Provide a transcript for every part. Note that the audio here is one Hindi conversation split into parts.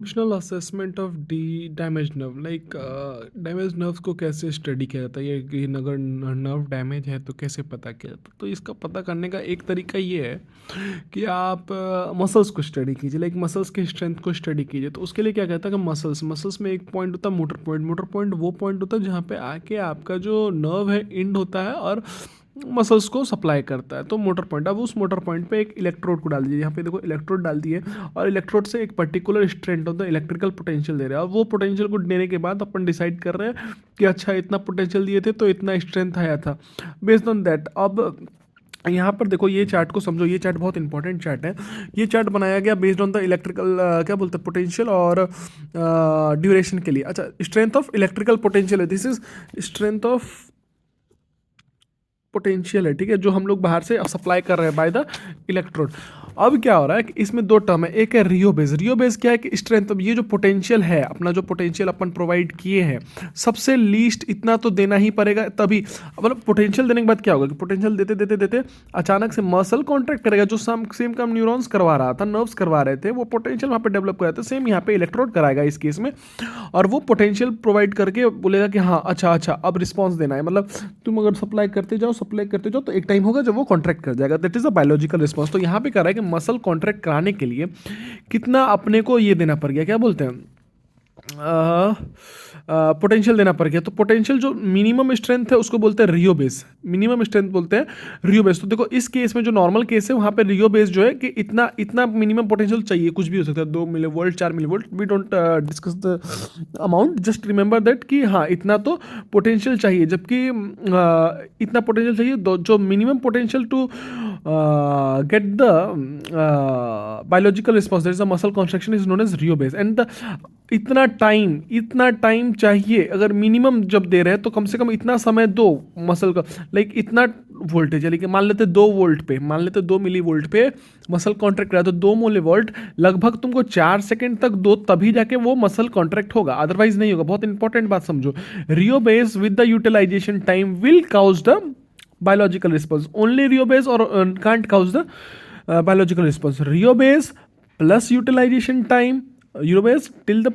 Functional assessment of D damage nerve like damage nerves को कैसे स्टडी किया जाता है, ये कि अगर नर्व डैमेज है तो कैसे पता किया जाता है। तो इसका पता करने का एक तरीका ये है कि आप मसल्स को स्टडी कीजिए, लाइक मसल्स की स्ट्रेंथ को स्टडी कीजिए। तो उसके लिए क्या कहता है कि मसल्स में एक पॉइंट होता है मोटर पॉइंट वो पॉइंट होता है जहाँ पे आके आपका जो नर्व है इंड होता है और मसल्स को सप्लाई करता है। तो मोटर पॉइंट, अब उस मोटर पॉइंट पे एक इलेक्ट्रोड को डाल दीजिए। यहाँ पे देखो इलेक्ट्रोड डाल दिए और इलेक्ट्रोड से एक पर्टिकुलर स्ट्रेंथ होता है, इलेक्ट्रिकल पोटेंशियल दे रहे हैं। और वो पोटेंशियल को देने के बाद अपन डिसाइड कर रहे हैं कि अच्छा इतना पोटेंशियल दिए थे तो इतना स्ट्रेंथ आया था। बेस्ड ऑन दैट अब यहाँ पर देखो ये चार्ट को समझो, ये चार्ट बहुत इंपॉर्टेंट चार्ट है। ये चार्ट बनाया गया बेस्ड ऑन द इलेक्ट्रिकल क्या बोलते हैं पोटेंशियल और ड्यूरेशन के लिए। अच्छा, स्ट्रेंथ ऑफ इलेक्ट्रिकल पोटेंशियल है, this is strength of potential है, ठीक है, जो हम लोग बाहर से सप्लाई कर रहे हैं बाय द इलेक्ट्रोड। अब क्या हो रहा है कि इसमें दो टर्म है, एक है रियो बेस। रियो बेस क्या है कि स्ट्रेंथ, अब ये जो पोटेंशियल है अपना, जो पोटेंशियल अपन प्रोवाइड किए हैं, सबसे लीस्ट इतना तो देना ही पड़ेगा तभी। मतलब पोटेंशियल देने के बाद क्या होगा कि पोटेंशियल देते देते देते अचानक से मसल कॉन्ट्रैक्ट करेगा, जो सेम काम न्यूरॉन्स करवा रहा था, नर्व्स करवा रहे थे, वो पोटेंशियल वहाँ पे डेवलप कर रहे थे, सेम यहाँ पे इलेक्ट्रोड कराएगा इस केस में। और वो पोटेंशियल प्रोवाइड करके बोलेगा कि हाँ अच्छा अच्छा अब रिस्पॉन्स देना है। मतलब तुम अगर सप्लाई करते जाओ तो एक टाइम होगा जब वो कॉन्ट्रैक्ट कर जाएगा, that is a biological response. तो यहाँ पे कह रहा है कि मसल कॉन्ट्रैक्ट कराने के लिए कितना अपने को ये देना पड़ गया, क्या बोलते हैं, पोटेंशियल देना पड़ गया। तो पोटेंशियल जो मिनिमम स्ट्रेंथ है उसको बोलते हैं रियो बेस, मिनिमम स्ट्रेंथ बोलते हैं रियो बेस। तो देखो इस केस में जो नॉर्मल केस है वहाँ पे रियो बेस जो है कि इतना इतना मिनिमम पोटेंशियल चाहिए, कुछ भी हो सकता है, 2 millivolt 4 millivolt, we don't discuss the amount, just remember that कि हाँ इतना तो पोटेंशियल चाहिए। जबकि इतना पोटेंशियल चाहिए, जो minimum potential to get the biological response that is the muscle construction is known as rheobase. And इतना टाइम चाहिए, अगर मिनिमम जब दे रहे हैं तो कम से कम इतना समय दो मसल का, लाइक इतना वोल्टेज है, लेकिन मान लेते 2 वोल्ट पे, मान लेते 2 मिली वोल्ट पे मसल कॉन्ट्रैक्ट रहा है, तो 2 मिली वोल्ट लगभग तुमको 4 सेकंड तक दो, तभी जाके वो मसल कॉन्ट्रैक्ट होगा, अदरवाइज नहीं होगा। बहुत इंपॉर्टेंट बात समझो, rio base with the utilization time will cause the biological response. Only Rio base or can't cause the biological response. Rio base plus utilization time, Rio base till the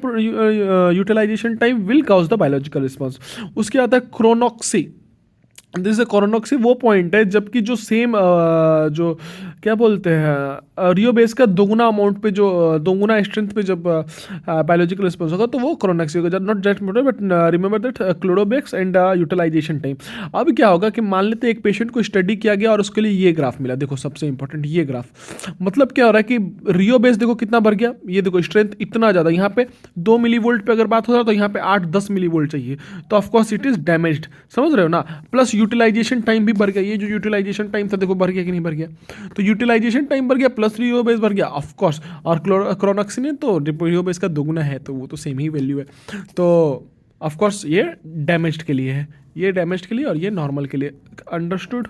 utilization time will cause the biological response. उसके आता है क्रोनॉक्सी। जैसे कोरोनॉक्सी वो पॉइंट है जबकि जो सेम जो क्या बोलते हैं रियो बेस का दोगुना अमाउंट पे, जो दोगुना स्ट्रेंथ पे जब बायोलॉजिकल रिस्पॉन्स होगा तो वो कोरोनॉक्सी होगा। Not that but remember that chlorobex and utilization time. अब क्या होगा कि मान लेते एक पेशेंट को स्टडी किया गया और उसके लिए ये ग्राफ मिला, देखो सबसे इंपॉर्टेंट ये ग्राफ, मतलब क्या हो रहा है कि रियो बेस देखो कितना बढ़ गया, ये देखो स्ट्रेंथ इतना ज़्यादा, यहाँ पे 2 मिली वोल्ट पे अगर बात हो रहा है तो यहाँ पे 8-10 मिली वोल्ट चाहिए, तो ऑफकोर्स इट इज डैमेज्ड, समझ रहे हो ना। प्लस यूटिलाइजेशन टाइम भी बढ़ गया, ये जो यूटिलाइजेशन टाइम था देखो बढ़ गया कि नहीं बढ़ गया, तो यूटिलाइजेशन टाइम बढ़ गया प्लस रियो बेस बढ़ गया ऑफकोर्स। और क्रोनॉक्सिन है तो रियो बेस का दोगुना है, तो वो तो सेम ही वैल्यू है। तो ऑफकोर्स ये डैमेज्ड के लिए है, ये डैमेज्ड के लिए और ये नॉर्मल के लिए। अंडरस्टूड।